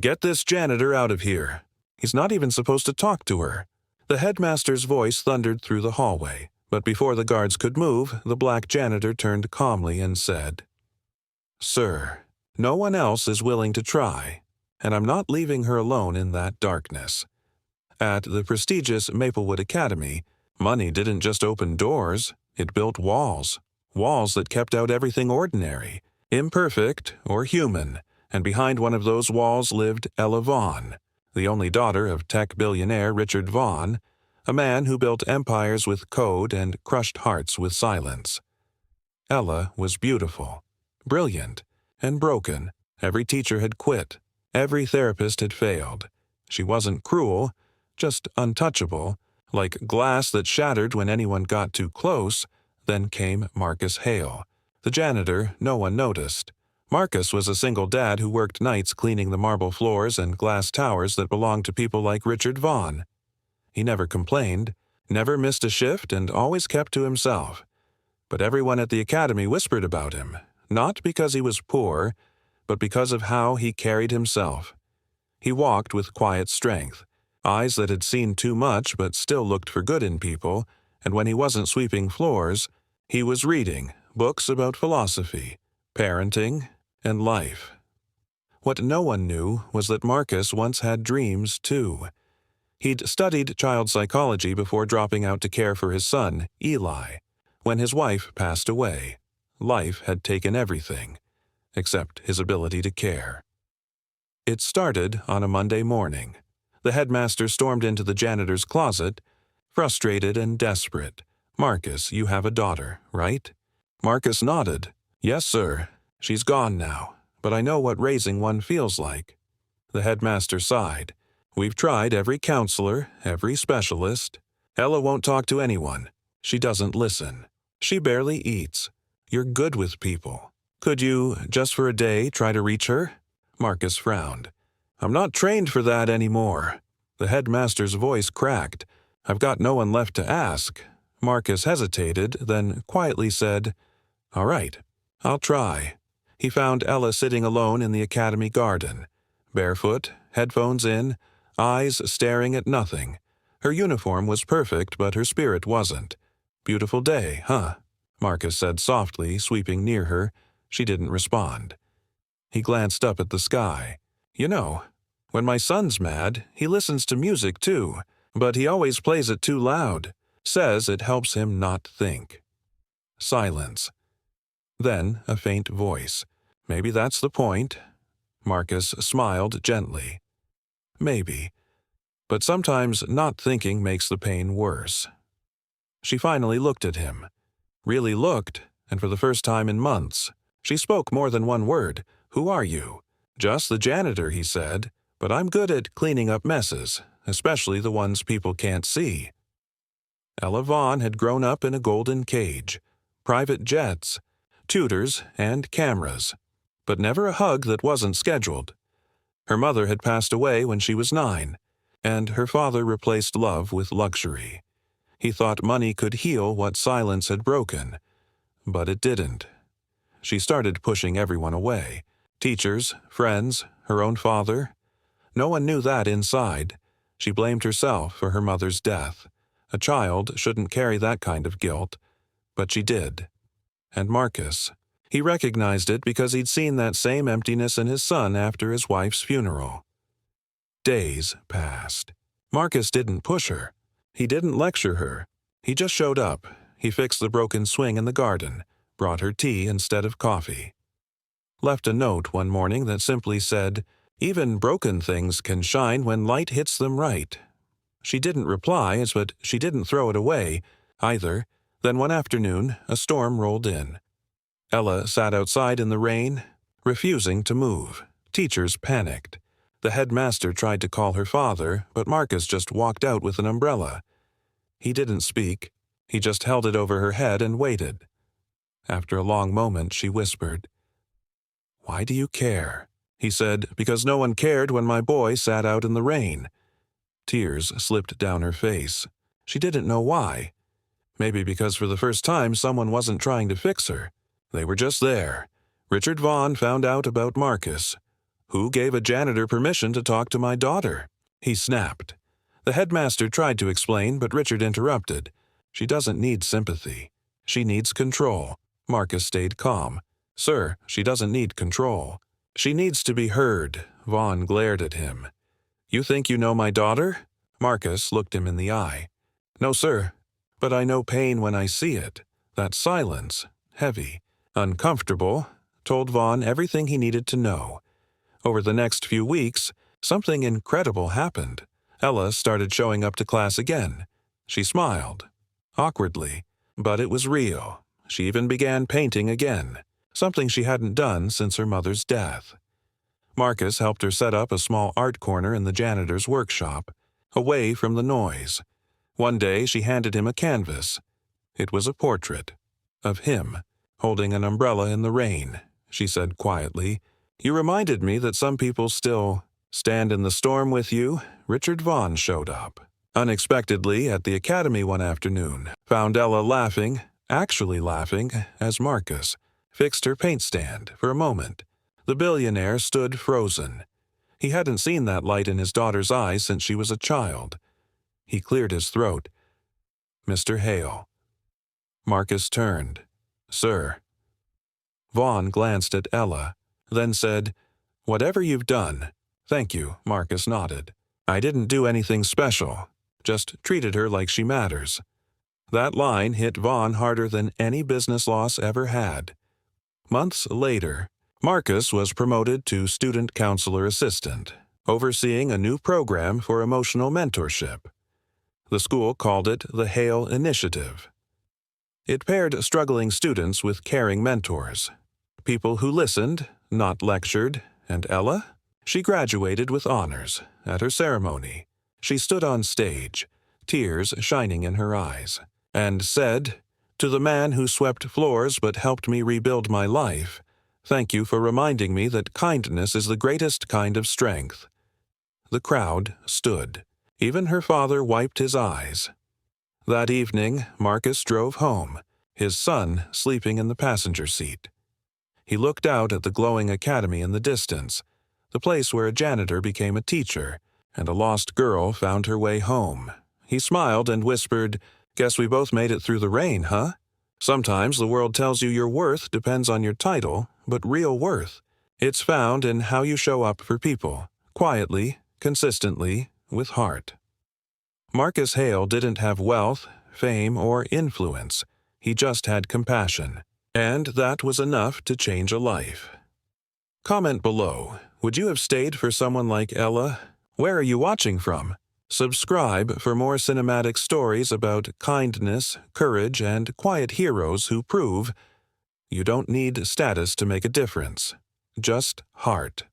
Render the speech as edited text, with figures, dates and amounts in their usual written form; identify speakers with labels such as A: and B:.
A: "Get this janitor out of here. He's not even supposed to talk to her." The headmaster's voice thundered through the hallway, but before the guards could move, the black janitor turned calmly and said, "Sir, no one else is willing to try, and I'm not leaving her alone in that darkness." At the prestigious Maplewood Academy, money didn't just open doors, it built walls. Walls that kept out everything ordinary, imperfect, or human, and behind one of those walls lived Ella Vaughn, the only daughter of tech billionaire Richard Vaughn, a man who built empires with code and crushed hearts with silence. Ella was beautiful, brilliant, and broken. Every teacher had quit. Every therapist had failed. She wasn't cruel, just untouchable, like glass that shattered when anyone got too close. Then came Marcus Hale, the janitor no one noticed. Marcus was a single dad who worked nights cleaning the marble floors and glass towers that belonged to people like Richard Vaughn. He never complained, never missed a shift, and always kept to himself. But everyone at the academy whispered about him, not because he was poor, but because of how he carried himself. He walked with quiet strength, eyes that had seen too much but still looked for good in people, and when he wasn't sweeping floors, he was reading books about philosophy, parenting, and life. What no one knew was that Marcus once had dreams, too. He'd studied child psychology before dropping out to care for his son, Eli. When his wife passed away, life had taken everything, except his ability to care. It started on a Monday morning. The headmaster stormed into the janitor's closet, frustrated and desperate. "Marcus, you have a daughter, right?" Marcus nodded. "Yes, sir. She's gone now, but I know what raising one feels like." The headmaster sighed. "We've tried every counselor, every specialist. Ella won't talk to anyone. She doesn't listen. She barely eats. You're good with people. Could you, just for a day, try to reach her?" Marcus frowned. "I'm not trained for that anymore." The headmaster's voice cracked. "I've got no one left to ask." Marcus hesitated, then quietly said, "All right, I'll try." He found Ella sitting alone in the academy garden, barefoot, headphones in, eyes staring at nothing. Her uniform was perfect, but her spirit wasn't. "Beautiful day, huh?" Marcus said softly, sweeping near her. She didn't respond. He glanced up at the sky. "You know, when my son's mad, he listens to music too, but he always plays it too loud. Says it helps him not think." Silence. Then a faint voice. "Maybe that's the point." Marcus smiled gently. "Maybe. But sometimes not thinking makes the pain worse." She finally looked at him. Really looked, and for the first time in months. She spoke more than one word. "Who are you?" "Just the janitor," he said. "But I'm good at cleaning up messes, especially the ones people can't see." Ella Vaughn had grown up in a golden cage. Private jets, tutors, and cameras. But never a hug that wasn't scheduled. Her mother had passed away when she was 9, and her father replaced love with luxury. He thought money could heal what silence had broken, but it didn't. She started pushing everyone away. Teachers, friends, her own father. No one knew that inside. She blamed herself for her mother's death. A child shouldn't carry that kind of guilt, but she did. And Marcus. He recognized it because he'd seen that same emptiness in his son after his wife's funeral. Days passed. Marcus didn't push her. He didn't lecture her. He just showed up. He fixed the broken swing in the garden, brought her tea instead of coffee. Left a note one morning that simply said, "Even broken things can shine when light hits them right." She didn't reply, but she didn't throw it away, either. Then one afternoon, a storm rolled in. Ella sat outside in the rain, refusing to move. Teachers panicked. The headmaster tried to call her father, but Marcus just walked out with an umbrella. He didn't speak. He just held it over her head and waited. After a long moment, she whispered, "Why do you care?" He said, "Because no one cared when my boy sat out in the rain." Tears slipped down her face. She didn't know why. Maybe because for the first time someone wasn't trying to fix her. They were just there. Richard Vaughn found out about Marcus. Who gave a janitor permission to talk to my daughter? He snapped. The headmaster tried to explain, but Richard interrupted. She doesn't need sympathy. She needs control. Marcus stayed calm. Sir, she doesn't need control. She needs to be heard. Vaughn glared at him. You think you know my daughter? Marcus looked him in the eye. No, sir, but I know pain when I see it. That silence, heavy, uncomfortable, told Vaughn everything he needed to know. Over the next few weeks, something incredible happened. Ella started showing up to class again. She smiled, awkwardly, but it was real. She even began painting again, something she hadn't done since her mother's death. Marcus helped her set up a small art corner in the janitor's workshop, away from the noise. One day she handed him a canvas. It was a portrait of him, holding an umbrella in the rain. She said quietly, You reminded me that some people still stand in the storm with you. Richard Vaughn showed up, unexpectedly at the academy one afternoon, found Ella laughing, actually laughing, as Marcus fixed her paint stand for a moment. The billionaire stood frozen. He hadn't seen that light in his daughter's eyes since she was a child. He cleared his throat. Mr. Hale. Marcus turned. Sir. Vaughn glanced at Ella, then said, Whatever you've done. Thank you, Marcus nodded. I didn't do anything special, just treated her like she matters. That line hit Vaughn harder than any business loss ever had. Months later, Marcus was promoted to student counselor assistant, overseeing a new program for emotional mentorship. The school called it the Hale Initiative. It paired struggling students with caring mentors, people who listened, not lectured, and Ella? She graduated with honors. At her ceremony, she stood on stage, tears shining in her eyes, and said, To the man who swept floors but helped me rebuild my life, thank you for reminding me that kindness is the greatest kind of strength. The crowd stood. Even her father wiped his eyes. That evening, Marcus drove home, his son sleeping in the passenger seat. He looked out at the glowing academy in the distance, the place where a janitor became a teacher, and a lost girl found her way home. He smiled and whispered, Guess we both made it through the rain, huh? Sometimes the world tells you your worth depends on your title, but real worth, it's found in how you show up for people, quietly, consistently, with heart. Marcus Hale didn't have wealth, fame, or influence. He just had compassion, and that was enough to change a life. Comment below. Would you have stayed for someone like Ella? Where are you watching from? Subscribe for more cinematic stories about kindness, courage, and quiet heroes who prove you don't need status to make a difference. Just heart.